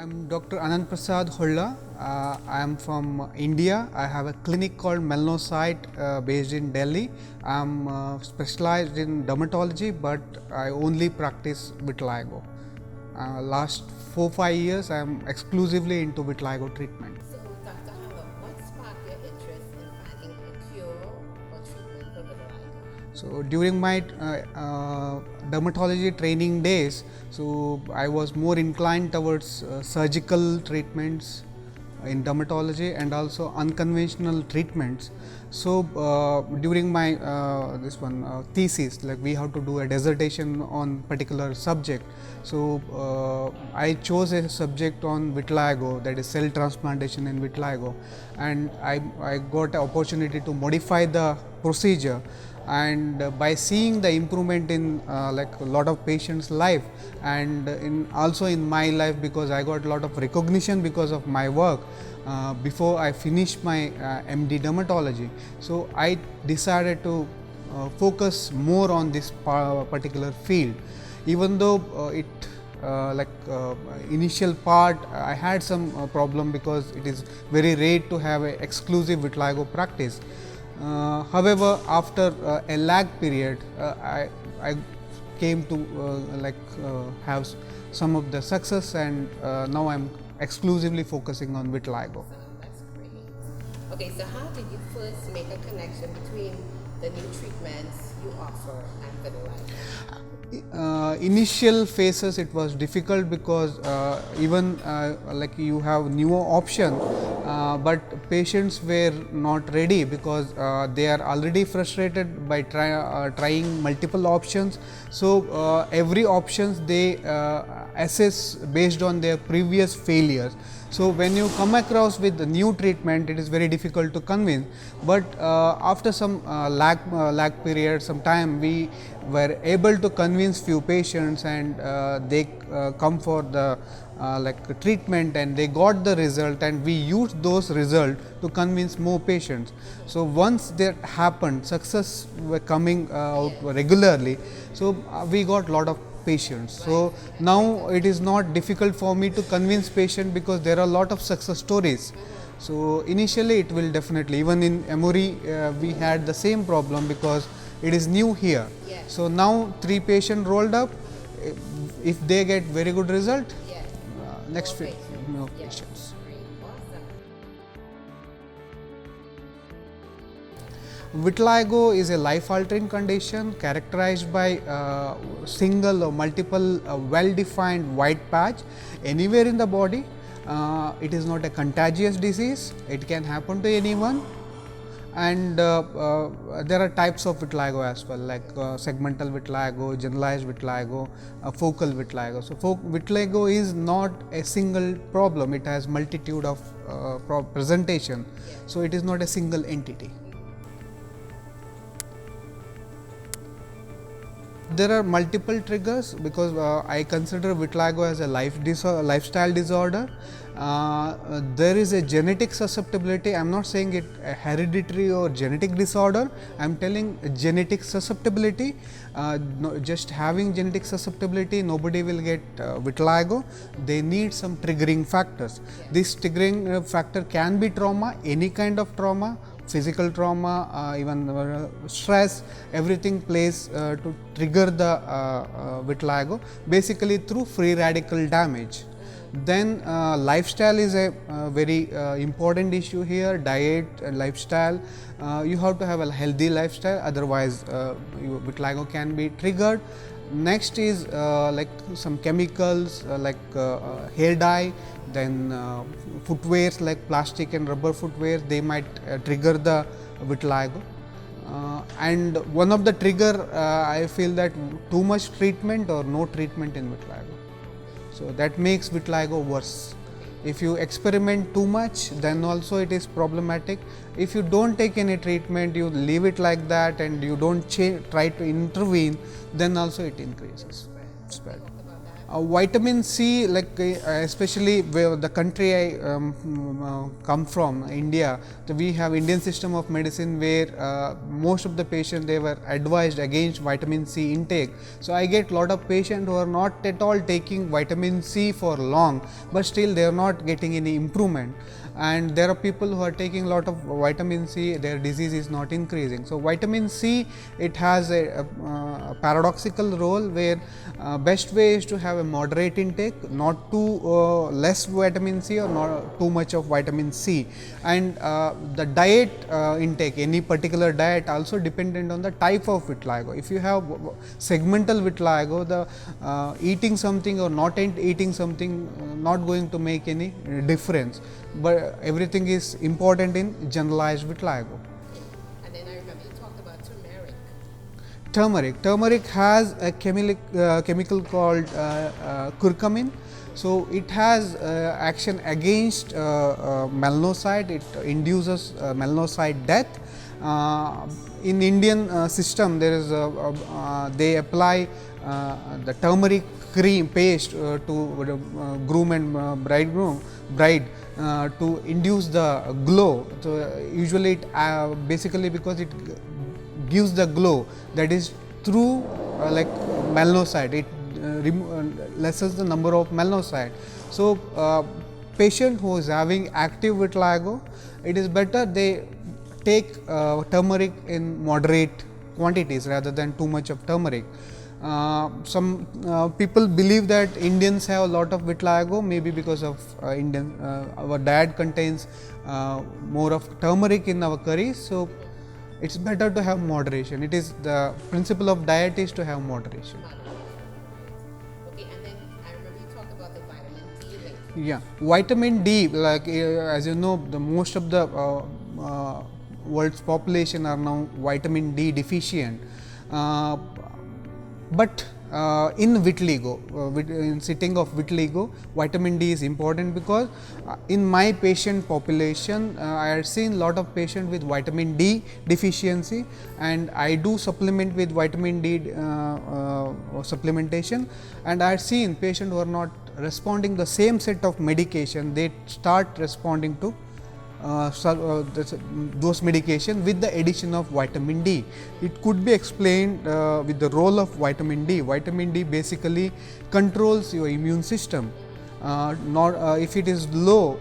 I'm Dr. Anand Prasad Holla. I am from India. I have a clinic called Melnosite based in Delhi. I'm specialized in dermatology, but I only practice vitiligo. Last 4-5 years, I am exclusively into vitiligo treatment. So, Dr. Hanga, what sparked your interest in finding a cure or treatment for vitiligo? So during my dermatology training days, so I was more inclined towards surgical treatments in dermatology and also unconventional treatments. So during my this one thesis, like we have to do a dissertation on particular subject. So I chose a subject on vitiligo, that is cell transplantation in vitiligo, and I got an opportunity to modify the procedure, and by seeing the improvement in like a lot of patients life, and in also in my life, because I got a lot of recognition because of my work before I finished my MD dermatology. So I decided to focus more on this particular field, even though initial part I had some problem because it is very rare to have a exclusive vitiligo practice. However, after a lag period, I came to have some of the success, and now I'm exclusively focusing on vitiligo. So, that's great. Okay, so how did you first make a connection between the new treatments you offer and vitiligo? Initial phases it was difficult because even like you have newer option, but patients were not ready because they are already frustrated by trying multiple options. So every options they assess based on their previous failures. So when you come across with the new treatment, it is very difficult to convince, but after some lag period, some time, we were able to convince few patients, and they come for the treatment, and they got the result, and we used those results to convince more patients. So once that happened, success were coming out regularly, so we got lot of patients. So now it is not difficult for me to convince patient because there are a lot of success stories. So initially it will definitely, even in Emory we had the same problem because it is new here. So now 3 patients rolled up. If they get very good result, next More more patients. patients. Great, awesome. Vitiligo is a life-altering condition characterized by single or multiple well-defined white patch anywhere in the body. It is not a contagious disease. It can happen to anyone, and there are types of vitiligo as well, like segmental vitiligo, generalized vitiligo, focal vitiligo. So vitiligo is not a single problem. It has multitude of presentation. So it is not a single entity. There are multiple triggers because I consider vitiligo as a lifestyle disorder. There is a genetic susceptibility. I am not saying it a hereditary or genetic disorder. I am telling genetic susceptibility. Just having genetic susceptibility, nobody will get vitiligo. They need some triggering factors. This triggering factor can be trauma, any kind of trauma, physical trauma, even stress, everything plays to trigger the vitiligo, basically through free radical damage. Then lifestyle is a very important issue here. Diet and lifestyle, you have to have a healthy lifestyle, otherwise vitiligo can be triggered. Next is like some chemicals hair dye, then footwears like plastic and rubber footwear, they might trigger the vitiligo. And one of the trigger, I feel that too much treatment or no treatment in vitiligo. So that makes vitiligo worse. If you experiment too much, then also it is problematic. If you don't take any treatment, you leave it like that, and you don't try to intervene, then also it increases spread. Vitamin C, like especially where the country I come from, India, so we have Indian system of medicine where most of the patients they were advised against vitamin C intake. So I get lot of patients who are not at all taking vitamin C for long, but still they are not getting any improvement. And there are people who are taking lot of vitamin C, their disease is not increasing. So vitamin C, it has a paradoxical role where best way is to have a moderate intake, not too less vitamin C or not too much of vitamin C. And the diet intake, any particular diet also dependent on the type of vitiligo. If you have segmental vitiligo, the eating something or not eating something not going to make any difference, but everything is important in generalized vitiligo. And then I remember you talked about turmeric. Turmeric has a chemical called curcumin. So it has action against melanocyte. It induces melanocyte death. In Indian system, there is they apply the turmeric cream paste to groom and bride to induce the glow. So usually it basically because it gives the glow, that is through like melanocyte, it lessens the number of melanocyte. So patient who is having active vitiligo, it is better they take turmeric in moderate quantities rather than too much of turmeric. Some people believe that Indians have a lot of vitiligo, maybe because of our diet contains more of turmeric in our curries. So it's better to have moderation. It is the principle of diet is to have moderation. Okay, and then I remember you talked about the vitamin D link. Yeah, vitamin D, like as you know, the most of the world's population are now vitamin D deficient. But in vitiligo, in sitting of vitiligo, vitamin D is important because in my patient population, I have seen lot of patients with vitamin D deficiency, and I do supplement with vitamin D supplementation, and I have seen patients who are not responding the same set of medication, they start responding to those medication with the addition of vitamin D. It could be explained with the role of vitamin D. Vitamin D basically controls your immune system. Not if it is low,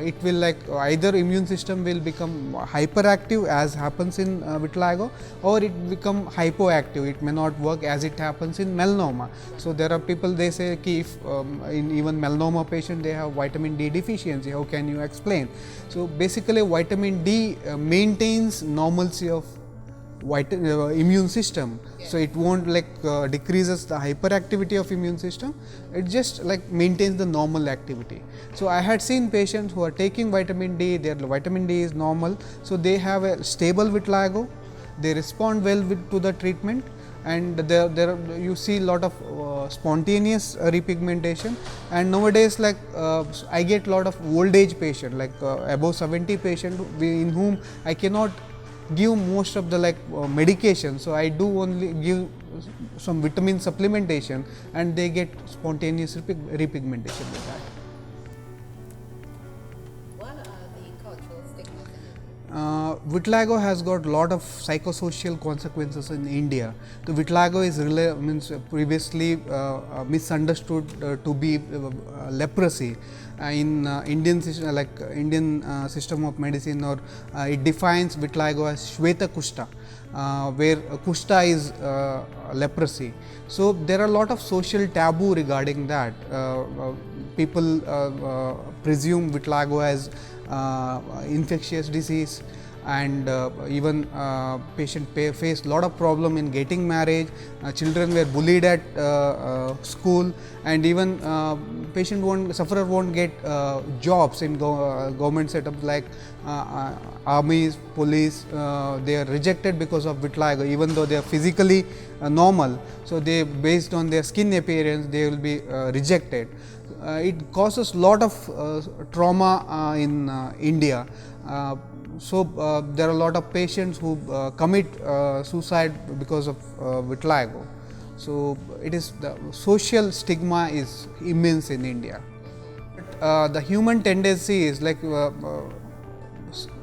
it will like either immune system will become hyperactive as happens in vitiligo, or it become hypoactive. It may not work as it happens in melanoma. So there are people, they say ki if in even melanoma patient they have vitamin D deficiency, how can you explain? So basically vitamin D maintains normalcy of immune system. Yeah. So it won't like decreases the hyperactivity of immune system, it just like maintains the normal activity. So I had seen patients who are taking vitamin D, their vitamin D is normal, so they have a stable vitiligo, they respond well to the treatment, and there you see lot of spontaneous repigmentation. And nowadays like I get lot of old age patient, like above 70 patient in whom I cannot give most of the like medication. So I do only give some vitamin supplementation, and they get spontaneous repigmentation with that. What are the cultural stigmas in Vitiligo has got lot of psychosocial consequences in India. So vitiligo is means previously misunderstood to be leprosy. In Indian system, like Indian system of medicine, or it defines vitiligo as Shweta Kushta, where Kushta is leprosy. So there are a lot of social taboo regarding that. People presume vitiligo as infectious disease, and even patient face lot of problem in getting marriage. Children were bullied at school, and even sufferer won't get jobs in government setups like armies, police. They are rejected because of vitiligo, even though they are physically normal. So they, based on their skin appearance, they will be rejected. It causes lot of trauma in India. So there are a lot of patients who commit suicide because of vitiligo. So it is the social stigma is immense in India. But the human tendency is like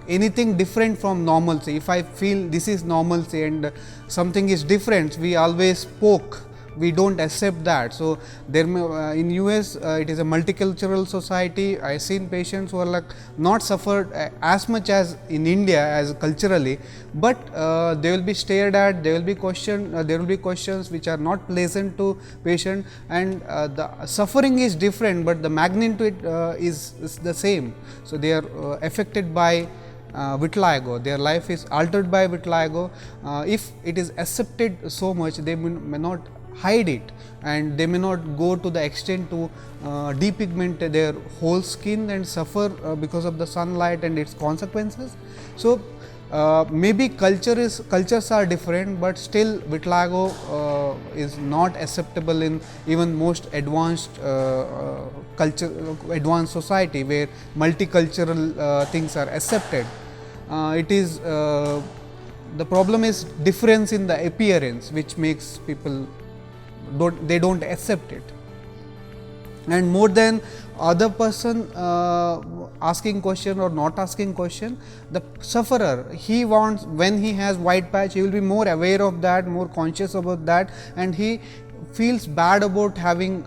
anything different from normalcy. If I feel this is normalcy and something is different, we always poke. We don't accept that. So there in US it is a multicultural society. I seen patients who are like not suffered as much as in India as culturally, but they will be stared at. There will be there will be questions which are not pleasant to patient, and the suffering is different, but the magnitude is the same. So they are affected by vitiligo. Their life is altered by vitiligo. If it is accepted so much, they may not hide it, and they may not go to the extent to depigment their whole skin and suffer because of the sunlight and its consequences. So maybe cultures are different, but still vitiligo is not acceptable in even most advanced advanced society where multicultural things are accepted. It is the problem is difference in the appearance, which makes people don't accept it. And more than other person asking question or not asking question, the sufferer, he wants, when he has white patch, he will be more aware of that, more conscious about that, and he feels bad about having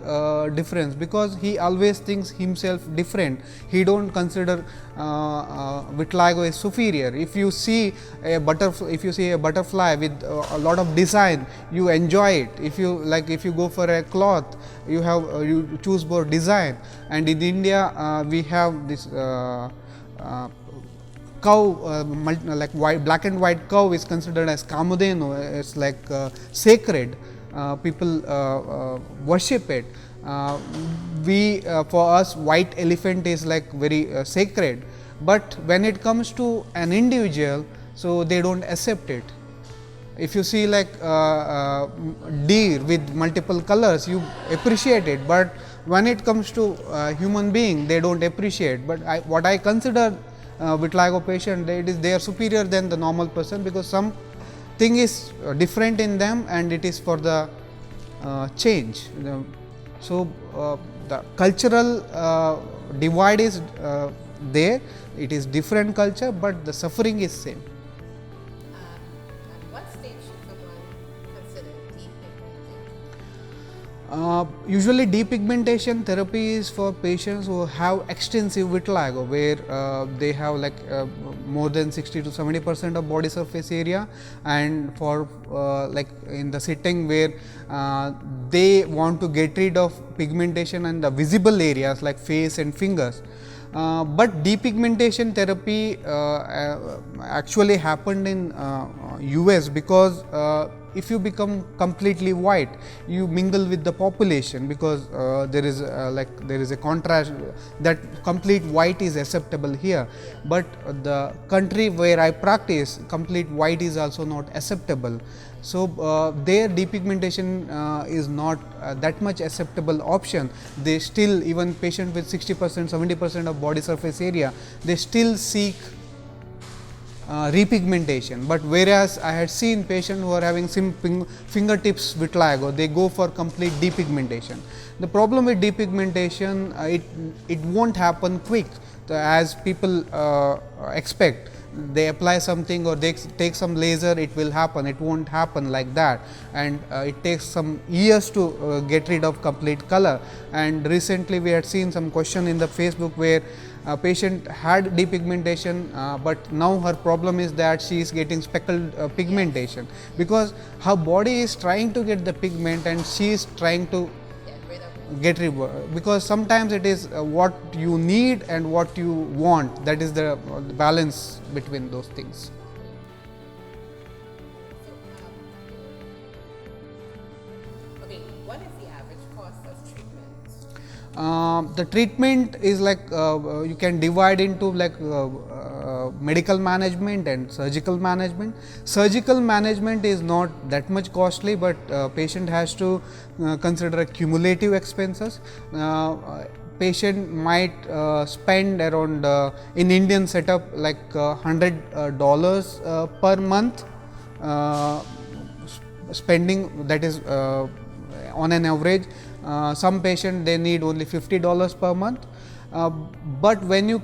difference, because he always thinks himself different. He don't consider vitiligo is superior. If you see a butterfly with a lot of design, you enjoy it. If you if you go for a cloth, you choose for design. And in India we have this cow, like black and white cow is considered as Kamadhenu. It's like sacred. People worship it. For us, white elephant is like very sacred, but when it comes to an individual, so they don't accept it. If you see like deer with multiple colors, you appreciate it, but when it comes to human being, they don't appreciate. But what I consider vitiligo patient, they are superior than the normal person, because some thing is different in them, and it is for the change. So the cultural divide is there. It is different culture, but the suffering is same. At what stage should someone consider depigmenting? Usually depigmentation therapy is for patients who have extensive vitiligo, where they have like more than 60 to 70% of body surface area, and for like in the setting where they want to get rid of pigmentation and the visible areas like face and fingers. But depigmentation therapy actually happened in US, because if you become completely white, you mingle with the population, because there is a contrast that complete white is acceptable here, but the country where I practice, complete white is also not acceptable. So their depigmentation is not that much acceptable option. They still, even patient with 60%, 70% of body surface area, they still seek repigmentation. But whereas I had seen patients who are having fingertips vitiligo, they go for complete depigmentation. The problem with depigmentation, it won't happen quick as people expect. They apply something or they take some laser, it will happen. It won't happen like that, and it takes some years to get rid of complete color. And recently we had seen some question in the Facebook where a patient had depigmentation, but now her problem is that she is getting speckled pigmentation, because her body is trying to get the pigment and she is trying to get rid of it, because sometimes it is what you need and what you want, that is the balance between those things. Okay, what is the average cost of treatment? The treatment is like you can divide into like medical management and surgical management. Surgical management is not that much costly, but patient has to consider cumulative expenses. Patient might spend around in Indian setup like $100 per month spending, that is on an average, some patient they need only $50 per month. But when you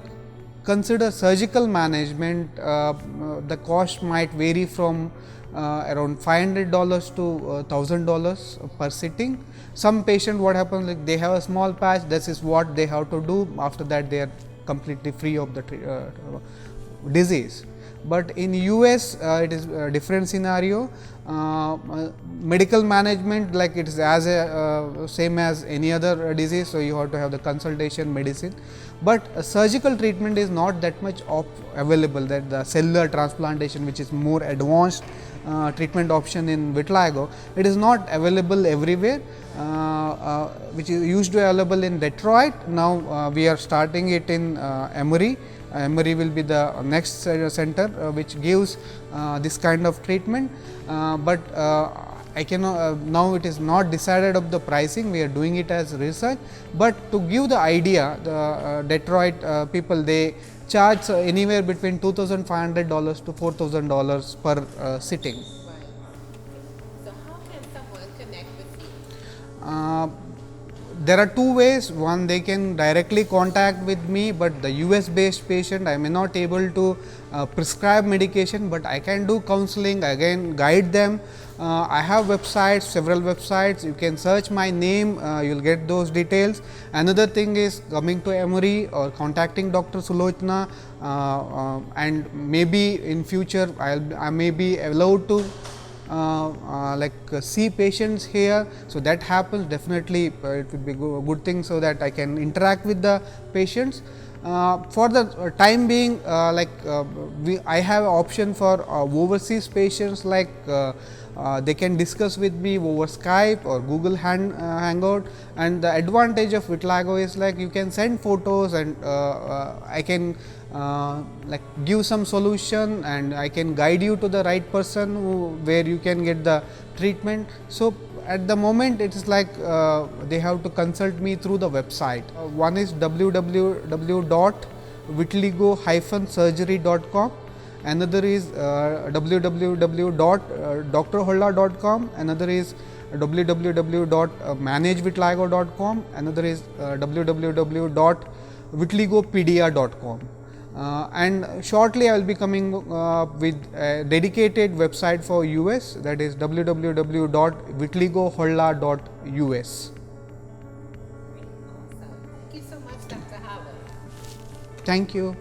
consider surgical management, the cost might vary from around $500 to $1,000 per sitting. Some patient, what happens, like they have a small patch, this is what they have to do, after that they are completely free of the disease. But in US it is a different scenario. Medical management, like it is as a same as any other disease, so you have to have the consultation medicine, but surgical treatment is not that much available, that the cellular transplantation, which is more advanced treatment option in vitiligo, it is not available everywhere, which is usually available in Detroit. Now we are starting it in Emory. Emory will be the next center which gives this kind of treatment, but I cannot now it is not decided of the pricing, we are doing it as research, but to give the idea, the Detroit people, they charge anywhere between $2,500 to $4,000 per sitting. Right. So how can someone connect with you? There are two ways. One, they can directly contact with me, but the US based patient, I may not able to prescribe medication, but I can do counseling, I can guide them. I have websites, several websites, you can search my name, you will get those details. Another thing is coming to Emory or contacting Dr. Sulochana, and maybe in future I may be allowed to see patients here. So that happens, definitely it would be a good thing, so that I can interact with the patients. For the time being, I have option for overseas patients, like they can discuss with me over Skype or Google Hangout, and the advantage of vitiligo is like you can send photos, and I can like give some solution, and I can guide you to the right person where you can get the treatment. So at the moment it is like they have to consult me through the website. One is www.vitiligo-surgery.com, another is www.drholla.com, another is www.managevitiligo.com, another is www.vitiligopedia.com. And shortly I will be coming with a dedicated website for US, that is www.vitiligoholla.us. Awesome. Thank you so much, Dr. Howard. Thank you.